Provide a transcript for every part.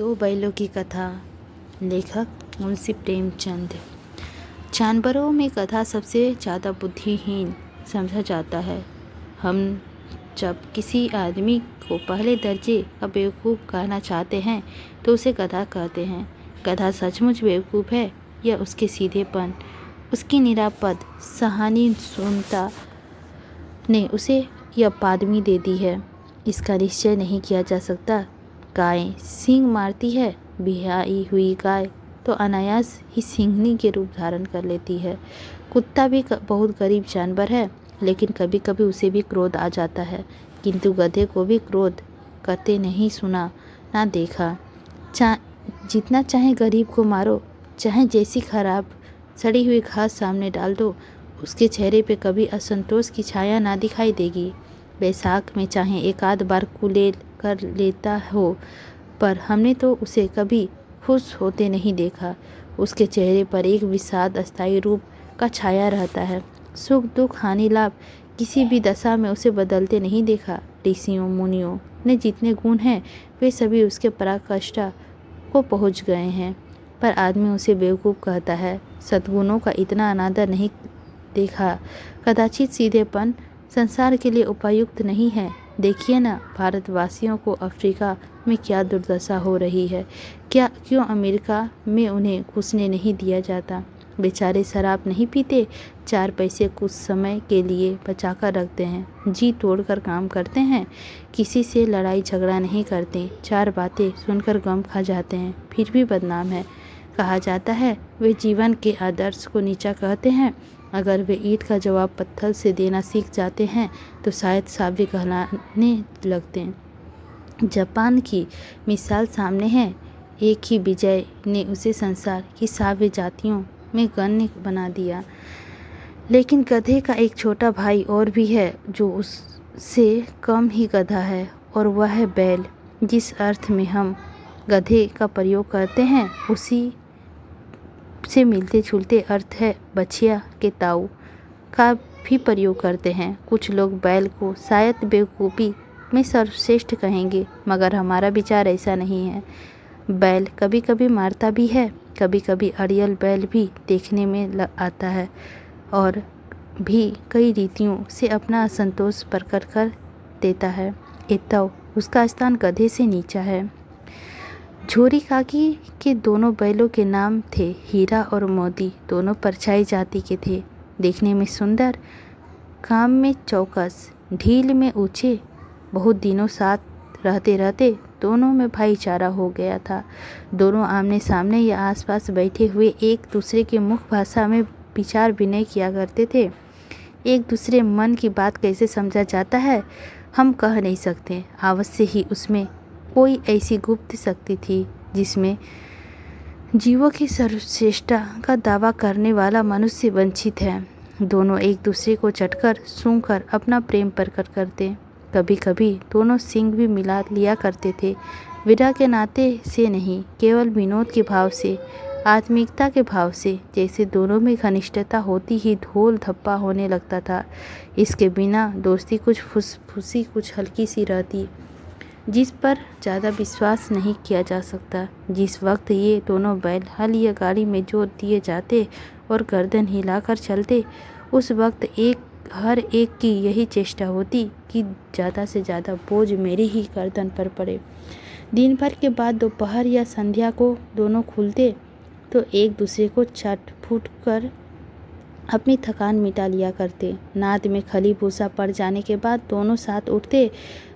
दो बैलों की कथा। लेखक मुंशी प्रेमचंद। जानवरों में गधा सबसे ज़्यादा बुद्धिहीन समझा जाता है। हम जब किसी आदमी को पहले दर्जे का बेवकूफ़ कहना चाहते हैं तो उसे गधा कहते हैं। गधा सचमुच बेवकूफ़ है या उसके सीधेपन, उसकी निरापद सहानुभूता ने उसे यह पादवी दे दी है, इसका निश्चय नहीं किया जा सकता। गाय सींग मारती है। बिहाई हुई गाय तो अनायास ही सींगनी के रूप धारण कर लेती है। कुत्ता भी बहुत गरीब जानवर है, लेकिन कभी कभी उसे भी क्रोध आ जाता है, किंतु गधे को भी क्रोध करते नहीं सुना ना देखा। जितना चाहे गरीब को मारो, चाहे जैसी खराब सड़ी हुई घास सामने डाल दो, उसके चेहरे पे कभी असंतोष की छाया ना दिखाई देगी। बैसाख में चाहे एक आध बार कुलेल कर लेता हो, पर हमने तो उसे कभी खुश होते नहीं देखा। उसके चेहरे पर एक विषाद अस्थायी रूप का छाया रहता है। सुख दुख हानि लाभ किसी भी दशा में उसे बदलते नहीं देखा। ऋषियों मुनियों ने जितने गुण हैं वे सभी उसके पराकाष्ठा को पहुँच गए हैं, पर आदमी उसे बेवकूफ़ कहता है। सद्गुणों का इतना अनादर नहीं देखा। कदाचित सीधेपन संसार के लिए उपयुक्त नहीं है। देखिए ना, भारतवासियों को अफ्रीका में क्या दुर्दशा हो रही है। क्यों अमेरिका में उन्हें घुसने नहीं दिया जाता। बेचारे शराब नहीं पीते, 4 पैसे कुछ समय के लिए बचाकर रखते हैं, जी तोड़कर काम करते हैं, किसी से लड़ाई झगड़ा नहीं करते, 4 बातें सुनकर गम खा जाते हैं, फिर भी बदनाम है। कहा जाता है वे जीवन के आदर्श को नीचा कहते हैं। अगर वे ईंट का जवाब पत्थर से देना सीख जाते हैं तो शायद साव्य कहलाने लगते हैं। जापान की मिसाल सामने है। एक ही विजय ने उसे संसार की साव्य जातियों में गण्य बना दिया। लेकिन गधे का एक छोटा भाई और भी है जो उससे कम ही गधा है, और वह है बैल। जिस अर्थ में हम गधे का प्रयोग करते हैं उसी से मिलते जुलते अर्थ है बछिया के ताऊ का भी प्रयोग करते हैं। कुछ लोग बैल को शायद बेवकूफ़ी में सर्वश्रेष्ठ कहेंगे, मगर हमारा विचार ऐसा नहीं है। बैल कभी कभी मारता भी है, कभी कभी अड़ियल बैल भी देखने में आता है और भी कई रीतियों से अपना असंतोष प्रकट कर देता है। एतव उसका स्थान गधे से नीचा है। झोरी काकी के दोनों बैलों के नाम थे हीरा और मोती। दोनों परछाई जाति के थे, देखने में सुंदर, काम में चौकस, ढील में ऊंचे। बहुत दिनों साथ रहते रहते दोनों में भाईचारा हो गया था। दोनों आमने सामने या आसपास बैठे हुए एक दूसरे के मुख भाषा में विचार विनय किया करते थे। एक दूसरे मन की बात कैसे समझा जाता है हम कह नहीं सकते। अवश्य ही उसमें कोई ऐसी गुप्त शक्ति थी जिसमें जीवों की सर्वश्रेष्ठता का दावा करने वाला मनुष्य वंचित है। दोनों एक दूसरे को चटकर सूंघकर अपना प्रेम प्रकट करते। कभी कभी दोनों सींग भी मिला लिया करते थे, विरह के नाते से नहीं, केवल विनोद के भाव से, आत्मीयता के भाव से। जैसे दोनों में घनिष्ठता होती ही ढोल धप्पा होने लगता था। इसके बिना दोस्ती कुछ फुसफुसी, कुछ हल्की सी रहती, जिस पर ज़्यादा विश्वास नहीं किया जा सकता। जिस वक्त ये दोनों बैल हल या गाड़ी में जोत दिए जाते और गर्दन हिलाकर चलते, उस वक्त हर एक की यही चेष्टा होती कि ज़्यादा से ज़्यादा बोझ मेरी ही गर्दन पर पड़े। दिन भर के बाद दोपहर या संध्या को दोनों खुलते तो एक दूसरे को चट फूट कर अपनी थकान मिटा लिया करते। नाद में खली भूसा पड़ जाने के बाद दोनों साथ उठते,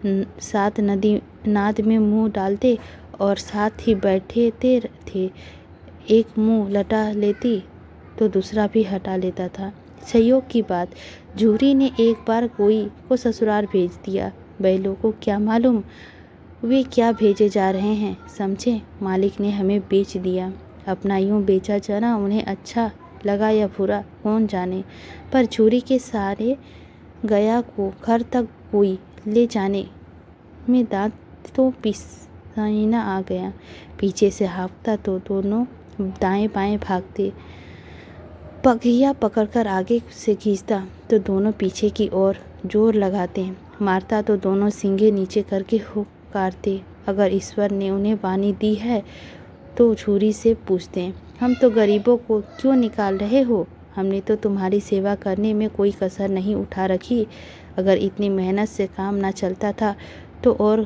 साथ नाद में मुंह डालते और साथ ही बैठते थे। एक मुंह लटा लेती तो दूसरा भी हटा लेता था। संयोग की बात, जूरी ने एक बार कोई को ससुराल भेज दिया। बैलों को क्या मालूम वे क्या भेजे जा रहे हैं, समझे। मालिक ने हमें बेच दिया। अपना यूँ बेचा जाना उन्हें अच्छा लगा या बुरा कौन जाने, पर चोरी के सारे गया को घर तक कोई ले जाने में दांत तो पसीना आ गया। पीछे से हाँकता तो दोनों दाएं बाएं भागते, पगहिया पकड़कर आगे से खींचता तो दोनों पीछे की ओर जोर लगाते, मारता तो दोनों सींगे नीचे करके हुक्कारते। अगर ईश्वर ने उन्हें वाणी दी है तो झूरी से पूछते, हम तो गरीबों को क्यों निकाल रहे हो? हमने तो तुम्हारी सेवा करने में कोई कसर नहीं उठा रखी। अगर इतनी मेहनत से काम ना चलता था तो और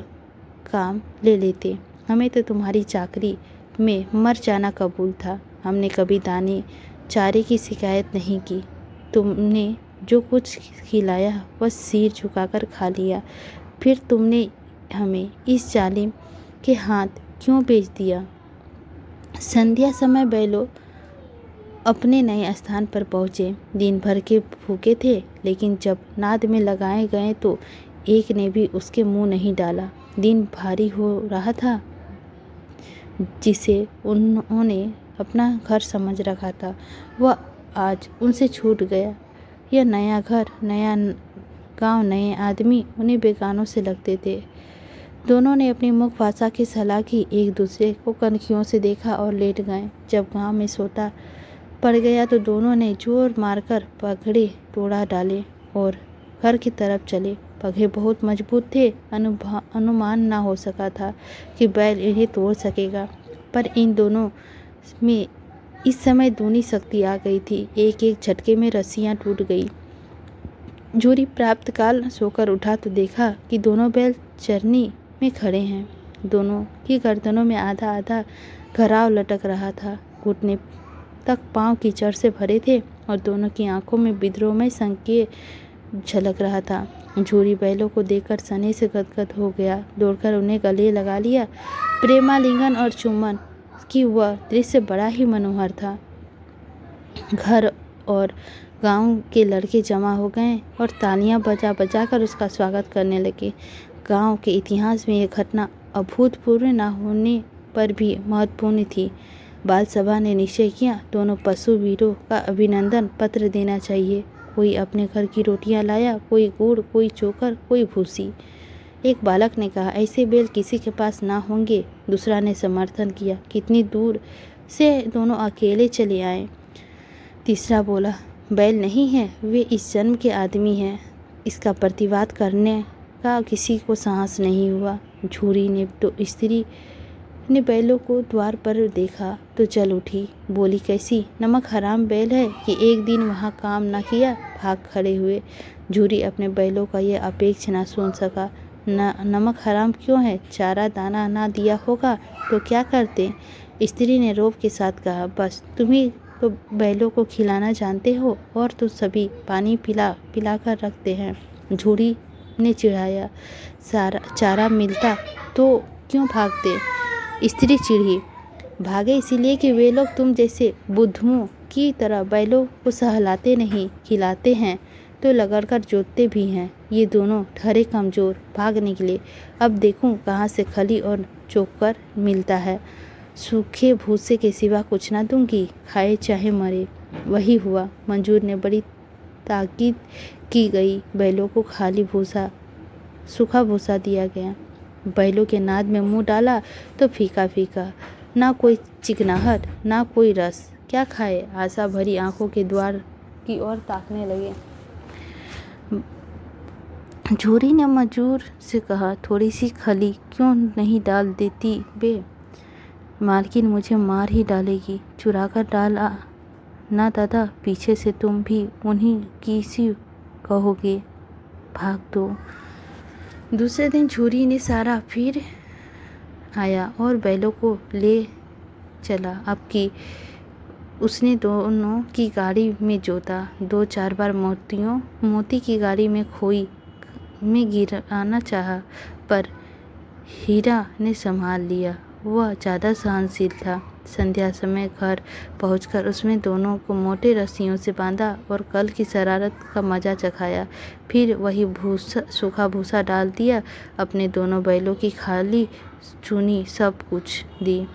काम ले लेते। हमें तो तुम्हारी चाकरी में मर जाना कबूल था। हमने कभी दाने चारे की शिकायत नहीं की। तुमने जो कुछ खिलाया वह सिर झुकाकर खा लिया। फिर तुमने हमें इस जालिम के हाथ क्यों बेच दिया? संध्या समय बैलों अपने नए स्थान पर पहुँचे। दिन भर के भूखे थे, लेकिन जब नाद में लगाए गए तो एक ने भी उसके मुंह नहीं डाला। दिन भारी हो रहा था। जिसे उन्होंने अपना घर समझ रखा था वह आज उनसे छूट गया। यह नया घर, नया गांव, नए आदमी उन्हें बेगानों से लगते थे। दोनों ने अपनी मुख भाषा की सलाह की, एक दूसरे को कनखियों से देखा और लेट गए। जब गांव में सोता पड़ गया तो दोनों ने जोर मारकर पगड़े तोड़ा डाले और घर की तरफ चले। पगड़े बहुत मजबूत थे। अनुमान ना हो सका था कि बैल इन्हें तोड़ सकेगा, पर इन दोनों में इस समय दूनी शक्ति आ गई थी। एक एक झटके में रस्सियां टूट गई। झूरी प्राप्त काल सोकर उठा तो देखा कि दोनों बैल चरनी में खड़े हैं। दोनों की गर्दनों में आधा आधा घराव लटक रहा था। घुटने तक पांव कीचड़ से भरे थे और दोनों की आंखों में विद्रोहमय संकेत झलक रहा था। झूरी बैलों को देखकर सने से गदगद हो गया। दौड़कर उन्हें गले लगा लिया। प्रेमालिंगन और चुम्बन की वह दृश्य बड़ा ही मनोहर था। घर और गांव के लड़के जमा हो गए और तालियां बजा बजा कर उसका स्वागत करने लगे। गांव के इतिहास में यह घटना अभूतपूर्व न होने पर भी महत्वपूर्ण थी। बाल सभा ने निश्चय किया, दोनों पशु वीरों का अभिनंदन पत्र देना चाहिए। कोई अपने घर की रोटियां लाया, कोई गुड़, कोई चोकर, कोई भूसी। एक बालक ने कहा, ऐसे बैल किसी के पास ना होंगे। दूसरा ने समर्थन किया, कितनी दूर से दोनों अकेले चले आए। तीसरा बोला, बैल नहीं है, वे इस जन्म के आदमी हैं। इसका प्रतिवाद करने का किसी को साहस नहीं हुआ। झूरी ने तो स्त्री ने बैलों को द्वार पर देखा तो चल उठी। बोली, कैसी नमक हराम बैल है कि एक दिन वहाँ काम न किया, भाग खड़े हुए। झूरी अपने बैलों का यह अपेक्ष न सुन सका। नमक हराम क्यों है? चारा दाना ना दिया होगा तो क्या करते? स्त्री ने रोब के साथ कहा, बस तुम्ही तो बैलों को खिलाना जानते हो और तो सभी पानी पिला कर रखते हैं। झूरी ने चिढ़ाया, चारा मिलता तो क्यों भागते? स्त्री चिढ़ी, भागे इसीलिए कि वे लोग तुम जैसे बुद्धुओं की तरह बैलों को सहलाते नहीं, खिलाते हैं तो लगड़कर जोतते भी हैं। ये दोनों ठहरे कमज़ोर, भाग निकले। अब देखूं कहाँ से खली और चोकर मिलता है। सूखे भूसे के सिवा कुछ ना दूंगी, खाए चाहे मरे। वही हुआ। मंजूर ने बड़ी ताकीद की गई। बैलों को खाली भूसा, सूखा भूसा दिया गया। बैलों के नाद में मुंह डाला तो फीका फीका, ना कोई चिकनाहट, ना कोई रस। क्या खाए? आशा भरी आंखों के द्वार की ओर ताकने लगे। झूरी ने मंजूर से कहा, थोड़ी सी खली क्यों नहीं डाल देती बे? मालकिन मुझे मार ही डालेगी। चुरा कर डाला ना दादा, पीछे से तुम भी उन्हीं की सी कहोगे। भाग दो। दूसरे दिन झूरी ने सारा फिर आया और बैलों को ले चला। अब की उसने दोनों की गाड़ी में जोता। 2-4 बार मोती की गाड़ी में खोई में गिराना चाहा, पर हीरा ने संभाल लिया। वह ज़्यादा सहनशील था। संध्या समय घर पहुंचकर उसने दोनों को मोटे रस्सियों से बांधा और कल की शरारत का मजा चखाया। फिर वही सूखा भूसा डाल दिया। अपने दोनों बैलों की खाली चुनी सब कुछ दी।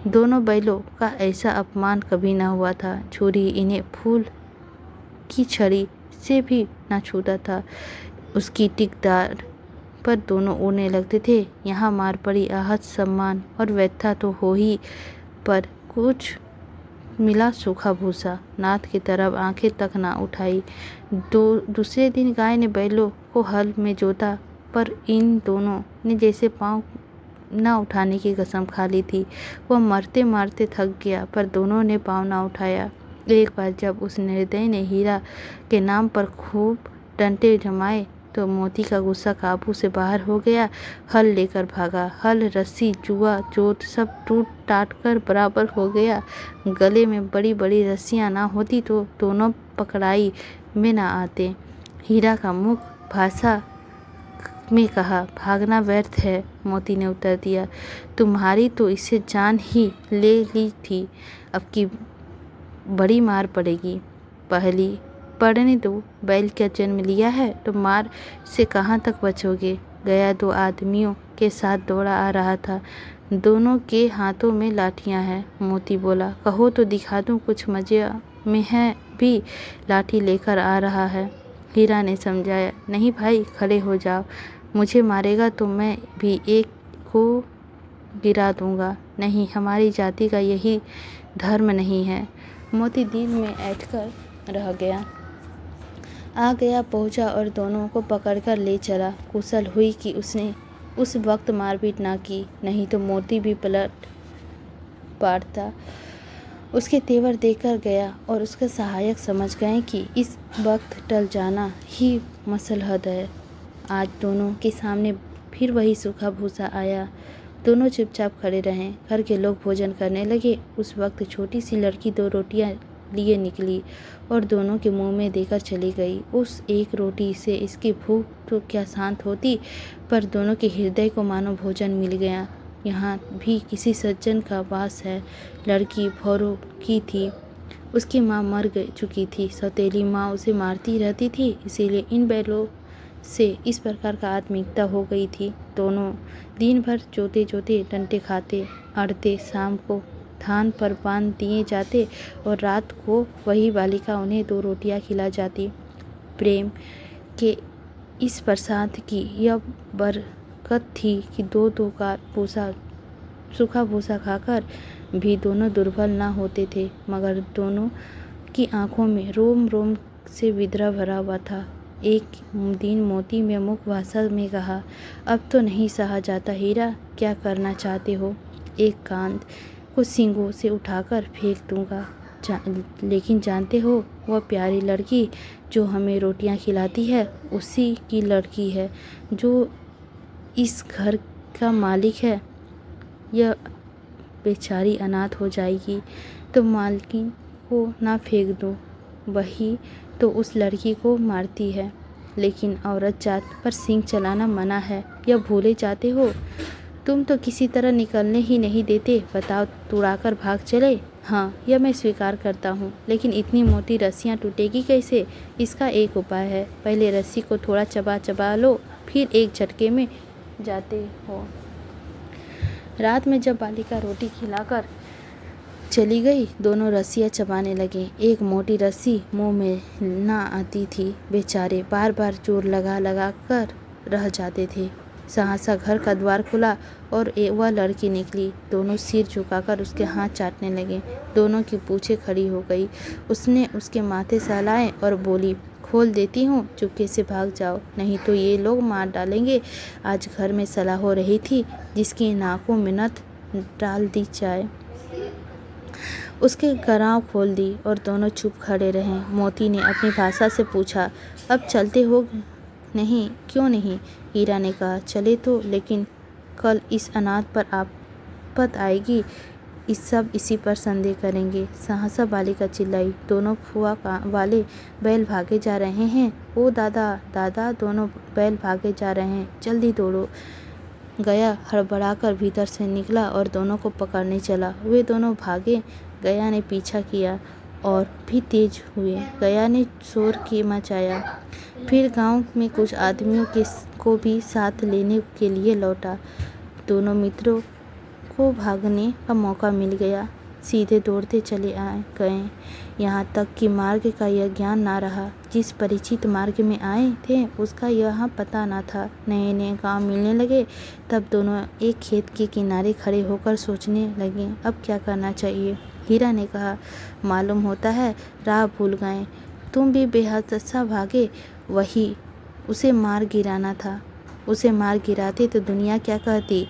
दोनों बैलों का ऐसा अपमान कभी न हुआ था। झूरी इन्हें फूल की छड़ी से भी न छूता था। उसकी टिकदार पर दोनों उड़ने लगते थे। यहाँ मार पड़ी, आहत, सम्मान और व्यथा तो हो ही, पर कुछ मिला सूखा भूसा। नाथ की तरफ आंखें तक ना उठाई। दूसरे दिन गाय ने बैलों को हल में जोता, पर इन दोनों ने जैसे पाँव न उठाने की कसम खा ली थी। वह मरते मारते थक गया, पर दोनों ने पाँव न उठाया। एक बार जब उस निर्दयी ने हीरा के नाम पर खूब डंडे जमाए तो मोती का गुस्सा काबू से बाहर हो गया। हल लेकर भागा। हल, रस्सी, जुआ, जोत सब टूट टाट कर बराबर हो गया। गले में बड़ी बड़ी रस्सियाँ ना होती तो दोनों पकड़ाई में न आते। हीरा का मुख भाषा में कहा, भागना व्यर्थ है। मोती ने उत्तर दिया, तुम्हारी तो इससे जान ही ले ली थी, अब की बड़ी मार पड़ेगी। पहली पढ़ने दो, बैल क्या जन्म लिया है तो मार से कहाँ तक बचोगे। गया 2 आदमियों के साथ दौड़ा आ रहा था। दोनों के हाथों में लाठियां हैं। मोती बोला, कहो तो दिखा दूं, कुछ मजे में है भी लाठी लेकर आ रहा है। हीरा ने समझाया, नहीं भाई, खड़े हो जाओ, मुझे मारेगा तो मैं भी एक को गिरा दूंगा। नहीं, हमारी जाति का यही धर्म नहीं है। मोती दिल में ऐंठकर रह गया। आ गया, पहुंचा और दोनों को पकड़कर ले चला। कुशल हुई कि उसने उस वक्त मारपीट ना की, नहीं तो मोती भी पलट पाड़ता। उसके तेवर देखकर गया और उसके सहायक समझ गए कि इस वक्त टल जाना ही मसलहत है। आज दोनों के सामने फिर वही सूखा भूसा आया। दोनों चुपचाप खड़े रहे। घर के लोग भोजन करने लगे। उस वक्त छोटी सी लड़की 2 रोटियां लिए निकली और दोनों के मुंह में देकर चली गई। उस एक रोटी से इसकी भूख तो क्या शांत होती, पर दोनों के हृदय को मानो भोजन मिल गया। यहाँ भी किसी सज्जन का वास है। लड़की भौरों की थी। उसकी माँ मर चुकी थी। सौतेली माँ उसे मारती रहती थी, इसीलिए इन बैलों से इस प्रकार का आत्मीयता हो गई थी। दोनों दिन भर जोते जोते डंडे खाते, अड़ते, शाम को धान पर बांध दिए जाते और रात को वही बालिका उन्हें 2 रोटियां खिला जाती। प्रेम के इस प्रसाद की यह बरकत थी कि 2-2 का सूखा भूसा खाकर भी दोनों दुर्बल ना होते थे, मगर दोनों की आंखों में रोम रोम से विद्रोह भरा हुआ था। एक दिन मोती में मुख भाषा में कहा, अब तो नहीं सहा जाता हीरा, क्या करना चाहते हो। एक कांद को सींगों से उठाकर फेंक दूंगा, लेकिन जानते हो, वह प्यारी लड़की जो हमें रोटियां खिलाती है उसी की लड़की है, जो इस घर का मालिक है। यह बेचारी अनाथ हो जाएगी तो मालकिन को ना फेंक दो, वही तो उस लड़की को मारती है। लेकिन औरत जात पर सींग चलाना मना है, यह भूले जाते हो। तुम तो किसी तरह निकलने ही नहीं देते। बताओ, तुड़ाकर भाग चले। हाँ, यह मैं स्वीकार करता हूँ, लेकिन इतनी मोटी रस्सियाँ टूटेगी कैसे। इसका एक उपाय है, पहले रस्सी को थोड़ा चबा चबा लो, फिर एक झटके में जाते हो। रात में जब बालिका रोटी खिलाकर चली गई, दोनों रस्सियाँ चबाने लगे। एक मोटी रस्सी मुंह में ना आती थी। बेचारे बार बार जोर लगा लगा कर रह जाते थे। सहसा घर का द्वार खुला और वह लड़की निकली। दोनों सिर झुकाकर उसके हाथ चाटने लगे। दोनों की पूंछें खड़ी हो गई। उसने उसके माथे सहलाए और बोली, खोल देती हूँ, चुपके से भाग जाओ, नहीं तो ये लोग मार डालेंगे। आज घर में सलाह हो रही थी, जिसकी नाकों में नथ डाल दी जाए। उसके गराह खोल दी और दोनों चुप खड़े रहे। मोती ने अपनी भाषा से पूछा, अब चलते हो नहीं? क्यों नहीं? हीरा ने कहा, चले तो, लेकिन कल इस अनाथ पर आफत आएगी, सब इसी पर संदेह करेंगे। सहसा बालिका चिल्लाई, दोनों फुआ वाले बैल भागे जा रहे हैं। ओ दादा, दादा, दोनों बैल भागे जा रहे हैं, जल्दी दौड़ो। गया हड़बड़ाकर भीतर से निकला और दोनों को पकड़ने चला। वे दोनों भागे। गया ने पीछा किया और भी तेज हुए। गया ने शोर की मचाया। फिर गांव में कुछ आदमियों को भी साथ लेने के लिए लौटा। दोनों मित्रों को भागने का मौका मिल गया। सीधे दौड़ते चले गए, यहाँ तक कि मार्ग का यह ज्ञान ना रहा। जिस परिचित मार्ग में आए थे उसका यहाँ पता ना था। नए नए गांव मिलने लगे। तब दोनों एक खेत के किनारे खड़े होकर सोचने लगे, अब क्या करना चाहिए। हीरा ने कहा, मालूम होता है राह भूल गए। तुम भी बेहदसा भागे, वही उसे मार गिराना था। उसे मार गिराते तो दुनिया क्या कहती।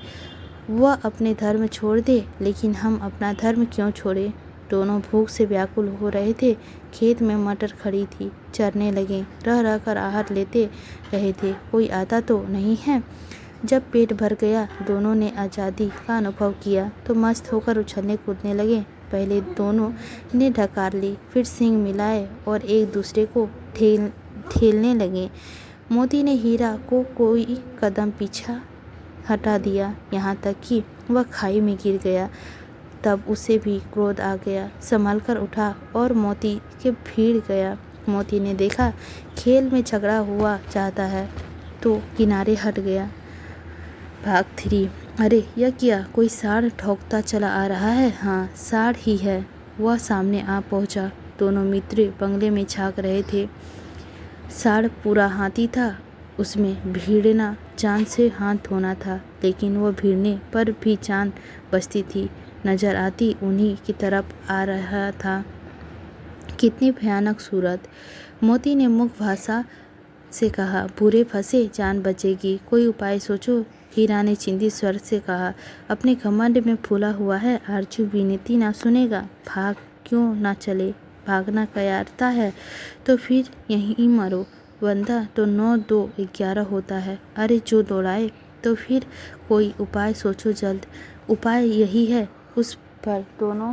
वह अपने धर्म छोड़ दे, लेकिन हम अपना धर्म क्यों छोड़े। दोनों भूख से व्याकुल हो रहे थे। खेत में मटर खड़ी थी, चरने लगे, रह रह कर आहार लेते रहे थे। कोई आता तो नहीं है। जब पेट भर गया, दोनों ने आज़ादी का अनुभव किया तो मस्त होकर उछलने कूदने लगे। पहले दोनों ने ढकार ली, फिर सींग मिलाए और एक दूसरे को ठेलने लगे। मोती ने हीरा को कोई कदम पीछा हटा दिया, यहाँ तक कि वह खाई में गिर गया। तब उसे भी क्रोध आ गया, संभल कर उठा और मोती के भीड़ गया। मोती ने देखा खेल में झगड़ा हुआ चाहता है तो किनारे हट गया। भाग थी। अरे यह क्या, कोई साढ़ ठोकता चला आ रहा है। हाँ, साढ़ ही है। वह सामने आ पहुंचा। दोनों मित्र बंगले में झांक रहे थे। साढ़ पूरा हाथी था, उसमें भिड़ना जान से हाथ धोना था, लेकिन वह भिड़ने पर भी जान बचती थी। नजर आती उन्हीं की तरफ आ रहा था। कितनी भयानक सूरत। मोती ने मुख भाषा से कहा, बुरे फंसे जान बचेगी, कोई उपाय सोचो। हीरा ने चिंतित स्वर से कहा, अपने घमंड में फूला हुआ है, आरजू विनती ना सुनेगा। भाग क्यों ना चले। भागना कयारता है तो फिर यहीं मरो, वरना तो 9 2 11 होता है। अरे जो दौड़ाए, तो फिर कोई उपाय सोचो जल्द। उपाय यही है, उस पर दोनों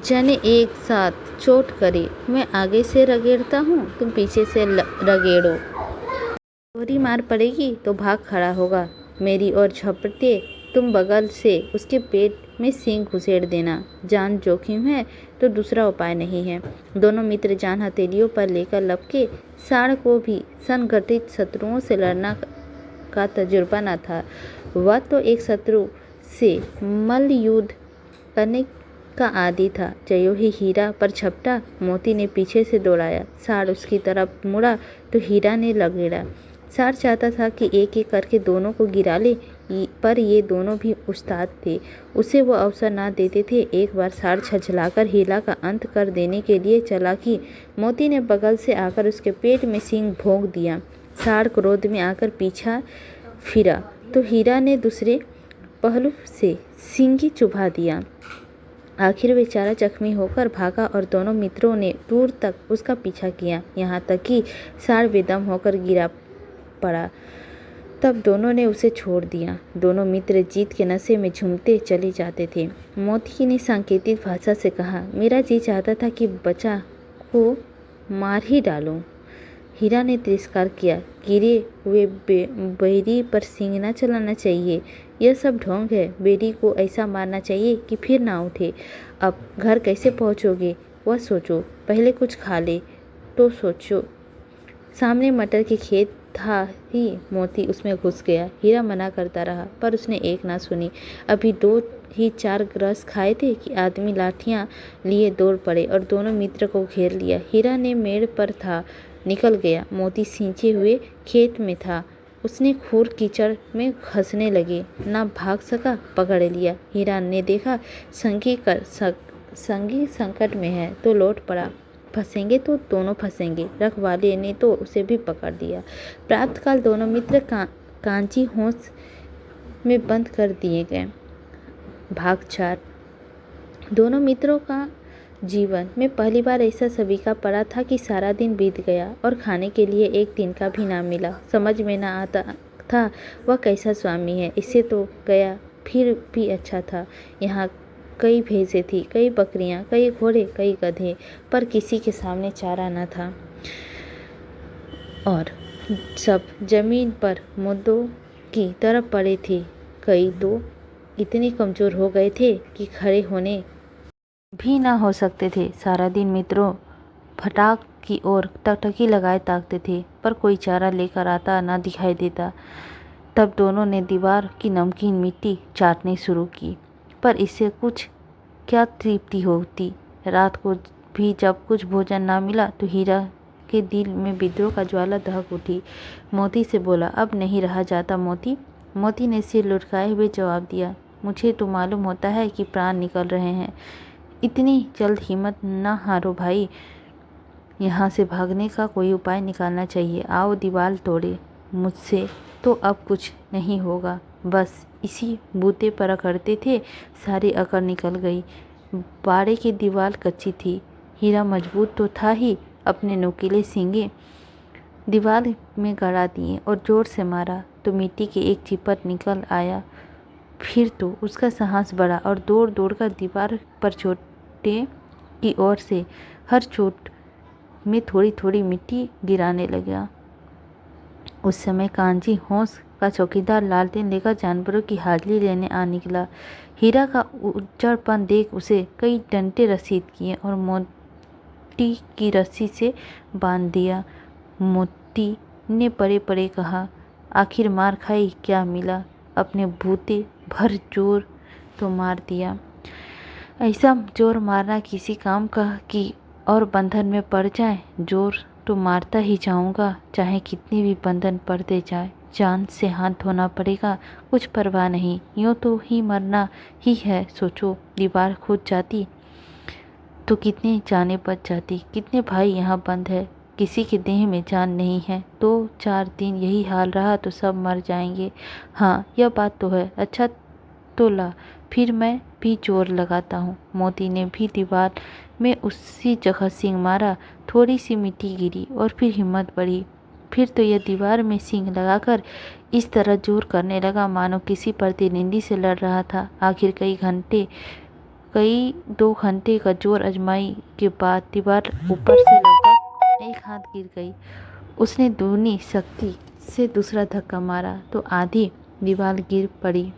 जने एक साथ चोट करे। मैं आगे से रगेड़ता हूँ, तुम पीछे से रगेड़ो। दोहरी मार पड़ेगी तो भाग खड़ा होगा। मेरी ओर झपटे, तुम बगल से उसके पेट में सींग घुसेड़ देना। जान जोखिम है तो दूसरा उपाय नहीं है। दोनों मित्र जान हथेलियों पर लेकर लपके। साढ़ को भी संगठित शत्रुओं से लड़ना का तजुर्बा न था। वह तो एक शत्रु से मल्ल युद्ध करने का आदी था। जयो ही हीरा पर झपटा, मोती ने पीछे से दौड़ाया। साढ़ उसकी तरफ मुड़ा तो हीरा ने लगेड़ा। साढ़ चाहता था कि एक एक करके दोनों को गिरा ले, पर ये दोनों भी उस्ताद थे, उसे वो अवसर ना देते थे। एक बार साढ़ छछलाकर हीरा का अंत कर देने के लिए चला कि मोती ने बगल से आकर उसके पेट में सींग भोंक दिया। साढ़ क्रोध में आकर पीछा फिरा तो हीरा ने दूसरे पहलू से सींगी चुभा दिया। आखिर बेचारा जख्मी होकर भागा और दोनों मित्रों ने दूर तक उसका पीछा किया, यहाँ तक कि साढ़ बेदम होकर गिरा पड़ा। तब दोनों ने उसे छोड़ दिया। दोनों मित्र जीत के नशे में झूमते चले जाते थे। मोती ने सांकेतिक भाषा से कहा, मेरा जी चाहता था कि बच्चा को मार ही डालूं। हीरा ने तिरस्कार किया, गिरे हुए बैरी पर सींग न चलाना चाहिए, यह सब ढोंग है। बैरी को ऐसा मारना चाहिए कि फिर ना उठे। अब घर कैसे पहुंचोगे वह सोचो, पहले कुछ खा ले तो सोचो। सामने मटर के खेत था ही मोती उसमें घुस गया। हीरा मना करता रहा पर उसने एक ना सुनी। अभी 2 ही 4 रस खाए थे कि आदमी लाठियां लिए दौड़ पड़े और दोनों मित्र को घेर लिया। हीरा ने मेड़ पर था, निकल गया। मोती सींचे हुए खेत में था, उसने खूर कीचड़ में घसने लगे, ना भाग सका, पकड़ लिया। हीरा ने देखा संगी संकट में है तो लौट पड़ा, फंसेंगे तो दोनों फंसेंगे। रखवाले ने तो उसे भी पकड़ दिया। प्रातःकाल दोनों मित्र कांची होश में बंद कर दिए गए। भाग 4। दोनों मित्रों का जीवन में पहली बार ऐसा सभी का पड़ा था कि सारा दिन बीत गया और खाने के लिए एक दिन का भी ना मिला। समझ में ना आता था वह कैसा स्वामी है। इससे तो गया फिर भी अच्छा था। यहाँ कई भैंसें थी, कई बकरियां, कई घोड़े, कई गधे, पर किसी के सामने चारा न था और सब जमीन पर मुर्दों की तरह पड़े थे। कई दो इतने कमजोर हो गए थे कि खड़े होने भी ना हो सकते थे। सारा दिन मित्रों फटाक की ओर टकटकी लगाए ताकते थे, पर कोई चारा लेकर आता ना दिखाई देता। तब दोनों ने दीवार की नमकीन मिट्टी चाटनी शुरू की, पर इससे कुछ क्या तृप्ति होती। रात को भी जब कुछ भोजन ना मिला तो हीरा के दिल में विद्रोह का ज्वाला दहक उठी। मोती से बोला, अब नहीं रहा जाता मोती। मोती ने सिर लुढ़काए हुए जवाब दिया, मुझे तो मालूम होता है कि प्राण निकल रहे हैं। इतनी जल्द हिम्मत न हारो भाई, यहाँ से भागने का कोई उपाय निकालना चाहिए। आओ दीवार तोड़े, मुझसे तो अब कुछ नहीं होगा। बस इसी बूते पर अकड़ते थे, सारी अकड़ निकल गई। बाड़े की दीवार कच्ची थी। हीरा मजबूत तो था ही, अपने नुकीले सींगे दीवार में गड़ा दिए और जोर से मारा तो मिट्टी के एक चिपट निकल आया। फिर तो उसका साहस बढ़ा और दौड़ दौड़कर दीवार पर चोटे की ओर से हर चोट में थोड़ी थोड़ी मिट्टी गिराने लगा। उस समय कांजी होश का चौकीदार लालटेन लेकर जानवरों की हाजिरी लेने आ निकला। हीरा का उज्जड़पन देख उसे कई डंडे रसीद किए और मोती की रस्सी से बांध दिया। मोती ने पड़े पड़े कहा, आखिर मार खाई, क्या मिला? अपने भूते भर जोर तो मार दिया। ऐसा जोर मारना किसी काम का कि और बंधन में पड़ जाए? जोर तो मारता ही जाऊंगा, चाहे कितने भी बंधन पड़ते जाए। जान से हाथ धोना पड़ेगा, कुछ परवाह नहीं, यूँ तो ही मरना ही है। सोचो, दीवार खुद जाती तो कितने जाने बच जाती। कितने भाई यहाँ बंद है, किसी के देह में जान नहीं है। 2-4 दिन यही हाल रहा तो सब मर जाएंगे। हाँ, यह बात तो है। अच्छा तो ला, फिर मैं भी जोर लगाता हूँ। मोती ने भी दीवार में उसी जगह सींग मारा। थोड़ी सी मिट्टी गिरी और फिर हिम्मत बढ़ी। फिर तो यह दीवार में सींग लगाकर इस तरह जोर करने लगा मानो किसी प्रतिद्वंदी से लड़ रहा था। आखिर कई 2 घंटे का जोर आजमाई के बाद दीवार ऊपर से लगभग 1 हाथ गिर गई। उसने दूनी शक्ति से दूसरा धक्का मारा तो आधी दीवार गिर पड़ी।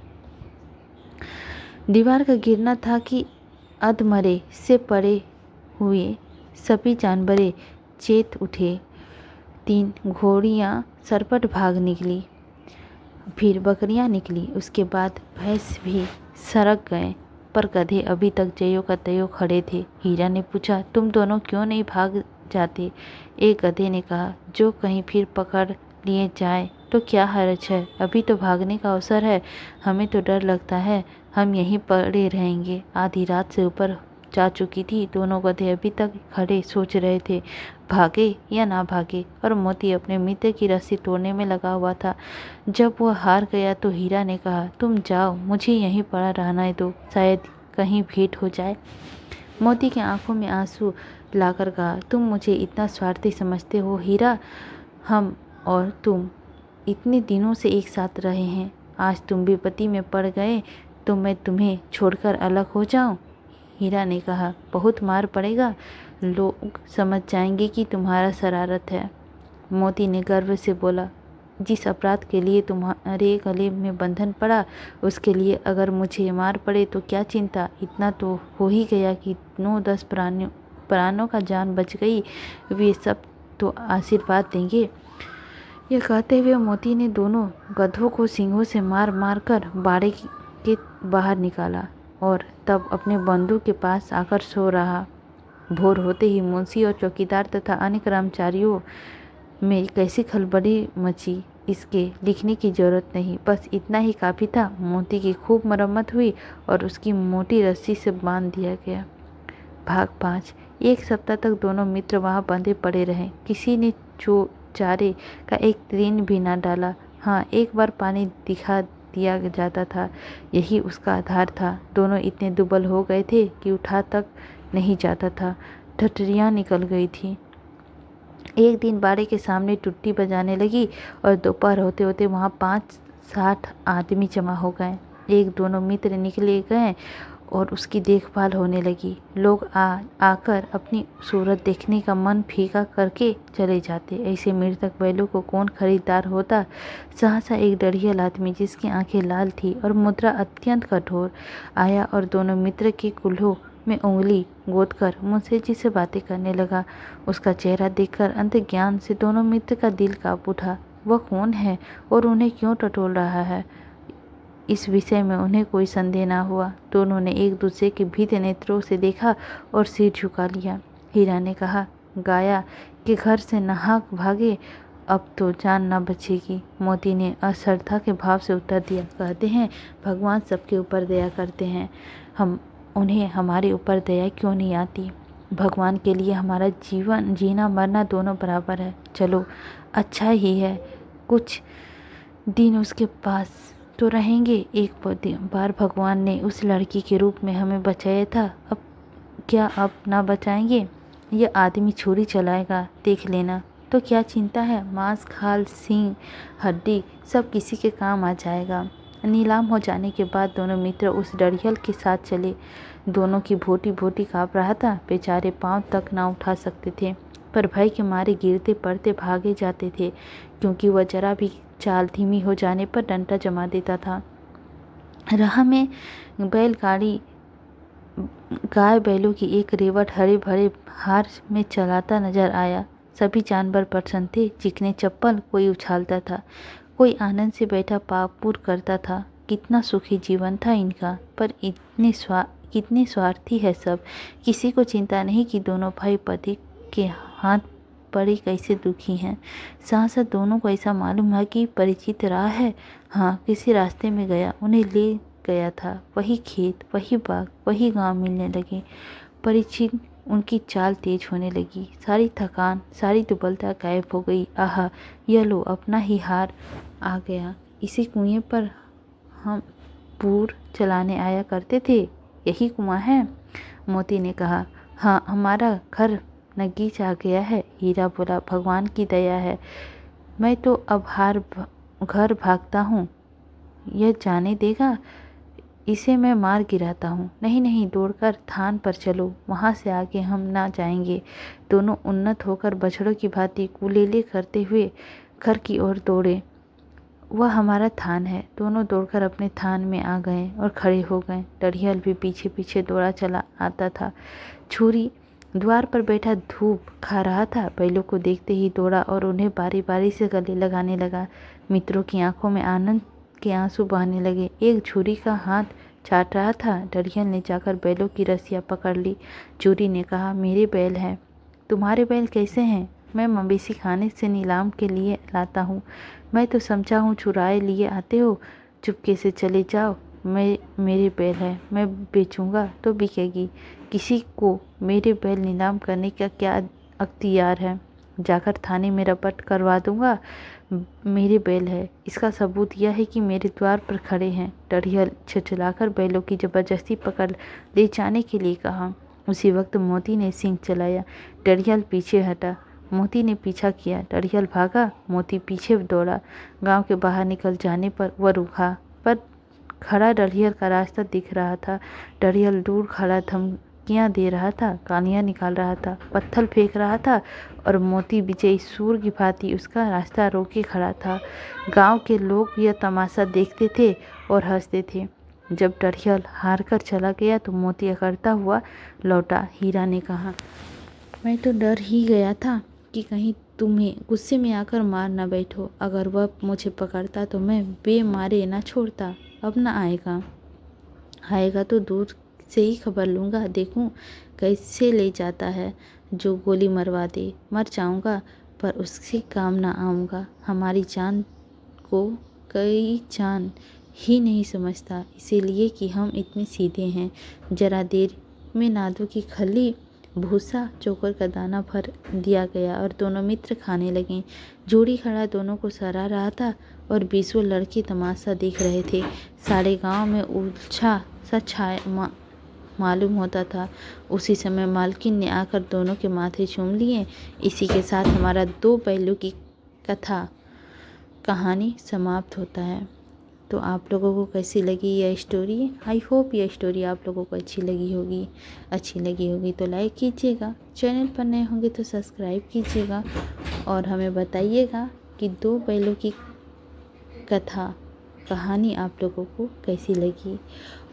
दीवार का गिरना था कि अधमरे से पड़े हुए सभी जानवरे चेत उठे। 3 घोड़ियाँ सरपट भाग निकली, फिर बकरियाँ निकली, उसके बाद भैंस भी सरक गए, पर गधे अभी तक जयो का तयो खड़े थे। हीरा ने पूछा, तुम दोनों क्यों नहीं भाग जाते? एक गधे ने कहा, जो कहीं फिर पकड़ लिए जाए तो क्या हर्ज है, अभी तो भागने का अवसर है। हमें तो डर लगता है, हम यहीं पड़े रहेंगे। आधी रात से ऊपर जा चुकी थी। दोनों गधे अभी तक खड़े सोच रहे थे, भागे या ना भागे, और मोती अपने मित्र की रस्सी तोड़ने में लगा हुआ था। जब वह हार गया तो हीरा ने कहा, तुम जाओ, मुझे यहीं पड़ा रहना दो, शायद कहीं भेंट हो जाए। मोती की आंखों में आंसू लाकर कहा, तुम मुझे इतना स्वार्थी समझते हो हीरा? हम और तुम इतने दिनों से एक साथ रहे हैं, आज तुम विपत्ति में पड़ गए तो मैं तुम्हें छोड़कर अलग हो जाऊं? हीरा ने कहा, बहुत मार पड़ेगा, लोग समझ जाएंगे कि तुम्हारा शरारत है। मोती ने गर्व से बोला, जिस अपराध के लिए तुम्हारे गले में बंधन पड़ा, उसके लिए अगर मुझे मार पड़े तो क्या चिंता। इतना तो हो ही गया कि 9-10 प्राणों का जान बच गई, वे सब तो आशीर्वाद देंगे। यह कहते हुए मोती ने दोनों गधों को सींगों से मार मार कर बाड़े के बाहर निकाला और तब अपने बंधु के पास आकर सो रहा। भोर होते ही मुंशी और चौकीदार तथा अन्य कर्मचारियों में कैसी खलबली मची, इसके लिखने की जरूरत नहीं, बस इतना ही काफ़ी था। मोती की खूब मरम्मत हुई और उसकी मोटी रस्सी से बांध दिया गया। भाग 5। 1 सप्ताह तक दोनों मित्र वहाँ बंधे पड़े रहे। किसी ने चारे का एक तिन भी ना डाला। हाँ, एक बार पानी दिखा दिया जाता था, यही उसका आधार था। दोनों इतने दुबल हो गए थे कि उठा तक नहीं जाता था, ठठरियाँ निकल गई थी। एक दिन बाड़े के सामने टुट्टी बजाने लगी और दोपहर होते होते वहाँ 5-60 आदमी जमा हो गए। एक दोनों मित्र निकले गए और उसकी देखभाल होने लगी। लोग आकर अपनी सूरत देखने का मन फीका करके चले जाते। ऐसे मृतक बैलों को कौन खरीदार होता। सहसा एक डढ़ियल आदमी जिसकी आंखें लाल थी और मुद्रा अत्यंत कठोर आया और दोनों मित्र के कुल्हों में उंगली गोदकर मुंशी जी से बातें करने लगा। उसका चेहरा देखकर अंतर्ज्ञान से दोनों मित्र का दिल कांप उठा। वह कौन है और उन्हें क्यों टटोल रहा है, इस विषय में उन्हें कोई संदेह न हुआ। दोनों ने एक दूसरे के भीत नेत्रों से देखा और सिर झुका लिया। हीरा ने कहा, गाया कि घर से नाहक भागे, अब तो जान न बचेगी। मोती ने अश्रद्धा के भाव से उत्तर दिया, कहते हैं भगवान सबके ऊपर दया करते हैं, हम उन्हें हमारे ऊपर दया क्यों नहीं आती। भगवान के लिए हमारा जीवन जीना मरना दोनों बराबर है। चलो अच्छा ही है, कुछ दिन उसके पास तो रहेंगे। एक बार भगवान ने उस लड़की के रूप में हमें बचाया था, अब क्या अब ना बचाएंगे? ये आदमी छुरी चलाएगा, देख लेना। तो क्या चिंता है, मांस खाल सींग हड्डी सब किसी के काम आ जाएगा। नीलाम हो जाने के बाद दोनों मित्र उस डरियल के साथ चले। दोनों की भोटी भोटी काँप रहा था, बेचारे पांव तक ना उठा सकते थे, पर भय के मारे गिरते पड़ते भागे जाते थे, क्योंकि वह जरा भी चाल धीमी हो जाने पर डंडा जमा देता था। राह में बैलगाड़ी गाय बैलों की एक रेवट हरे भरे हार में चलाता नजर आया। सभी जानवर प्रसन्न थे, चिकने चप्पल कोई उछालता था, कोई आनंद से बैठा पापूर करता था। कितना सुखी जीवन था इनका, पर कितने स्वार्थी है सब। किसी को चिंता नहीं कि दोनों भाई पति के हाथ पड़े कैसे दुखी हैं। साथ दोनों को ऐसा मालूम है कि परिचित राह है। हाँ, किसी रास्ते में गया, उन्हें ले गया था। वही खेत, वही बाग, वही गांव मिलने लगे। परिचित उनकी चाल तेज होने लगी। सारी थकान, सारी दुबलता गायब हो गई। आहा, यह लो, अपना ही हार आ गया। इसी कुएं पर हम पूर चलाने आया करते थे। यही कुआं है? मोती ने कहा। हाँ, हमारा घर नगीच आ गया है। हीरा बोला, भगवान की दया है। मैं तो अब घर भागता हूँ, यह जाने देगा? इसे मैं मार गिराता हूँ। नहीं नहीं, दौड़कर थान पर चलो, वहाँ से आगे हम ना जाएंगे। दोनों उन्नत होकर बछड़ों की भांति कुलेले करते हुए घर की ओर दौड़े। वह हमारा थान है। दोनों दौड़कर अपने थान में आ गए और खड़े हो गए। डरियल भी पीछे पीछे दौड़ा चला आता था। छुरी द्वार पर बैठा धूप खा रहा था। बैलों को देखते ही दौड़ा और उन्हें बारी बारी से गले लगाने लगा। मित्रों की आंखों में आनंद के आंसू बहने लगे। एक छुरी का हाथ चाट रहा था। डरियल ने जाकर बैलों की रस्सियाँ पकड़ ली। छुरी ने कहा, मेरे बैल हैं। तुम्हारे बैल कैसे हैं? मैं मवेशी खाने से नीलाम के लिए लाता हूँ। मैं तो समझा हूँ चुराए लिए आते हो। चुपके से चले जाओ। मेरे बैल है, मैं बेचूंगा तो बिकेगी। किसी को मेरे बैल नीलाम करने का क्या अख्तियार है? जाकर थाने में रपट करवा दूंगा। मेरे बैल है, इसका सबूत यह है कि मेरे द्वार पर खड़े हैं। डरियल छिछलाकर बैलों की जबरदस्ती पकड़ ले जाने के लिए कहा। उसी वक्त मोती ने सींग चलाया। डरियल पीछे हटा। मोती ने पीछा किया। डरियल भागा, मोती पीछे दौड़ा। गांव के बाहर निकल जाने पर वह रुका, पर खड़ा डरियल का रास्ता दिख रहा था। डरियल दूर खड़ा धमकियां दे रहा था, गालियां निकाल रहा था, पत्थर फेंक रहा था, और मोती विजयी सूर की भांति उसका रास्ता रोके खड़ा था। गांव के लोग यह तमाशा देखते थे और हंसते थे। जब डरियल हार कर चला गया तो मोती अकड़ता हुआ लौटा। हीरा ने कहा, मैं तो डर ही गया था कि कहीं तुम्हें गुस्से में आकर मार ना बैठो। अगर वह मुझे पकड़ता तो मैं बेमारे ना छोड़ता। अब ना आएगा। आएगा तो दूर से ही खबर लूँगा, देखूँ कैसे ले जाता है। जो गोली मरवा दे, मर जाऊँगा, पर उससे काम ना आऊँगा। हमारी जान को कई जान ही नहीं समझता, इसीलिए कि हम इतने सीधे हैं। जरा देर में नादों की खली, भूसा, चोकर का दाना भर दिया गया और दोनों मित्र खाने लगे। जोड़ी खड़ा दोनों को सराह रहा था और 20 लड़के तमाशा देख रहे थे। सारे गांव में उलझा सा छाया मालूम होता था। उसी समय मालकिन ने आकर दोनों के माथे चूम लिए। इसी के साथ हमारा 2 बैलों की कहानी समाप्त होता है। तो आप लोगों को कैसी लगी यह स्टोरी? आई होप यह स्टोरी आप लोगों को अच्छी लगी होगी तो लाइक कीजिएगा। चैनल पर नए होंगे तो सब्सक्राइब कीजिएगा और हमें बताइएगा कि 2 बैलों की कहानी आप लोगों को कैसी लगी।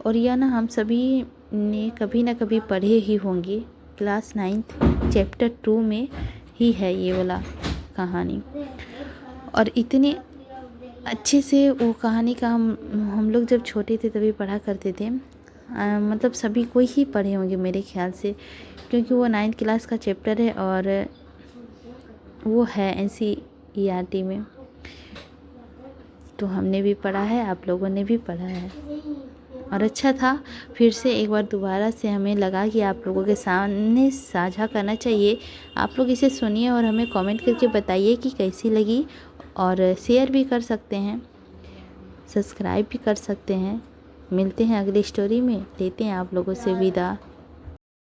और यह ना हम सभी ने कभी ना कभी पढ़े ही होंगे। क्लास 9 चैप्टर 2 में ही है ये वाला कहानी। और इतने अच्छे से वो कहानी का हम लोग जब छोटे थे तभी पढ़ा करते थे। मतलब सभी कोई ही पढ़े होंगे मेरे ख्याल से, क्योंकि वो 9th क्लास का चैप्टर है और वो है NCERT में। तो हमने भी पढ़ा है, आप लोगों ने भी पढ़ा है और अच्छा था। फिर से एक बार दोबारा से हमें लगा कि आप लोगों के सामने साझा करना चाहिए। आप लोग इसे सुनिए और हमें कमेंट करके बताइए कि कैसी लगी, और शेयर भी कर सकते हैं। सब्सक्राइब भी कर सकते हैं। मिलते हैं अगली स्टोरी में, लेते हैं आप लोगों से विदा।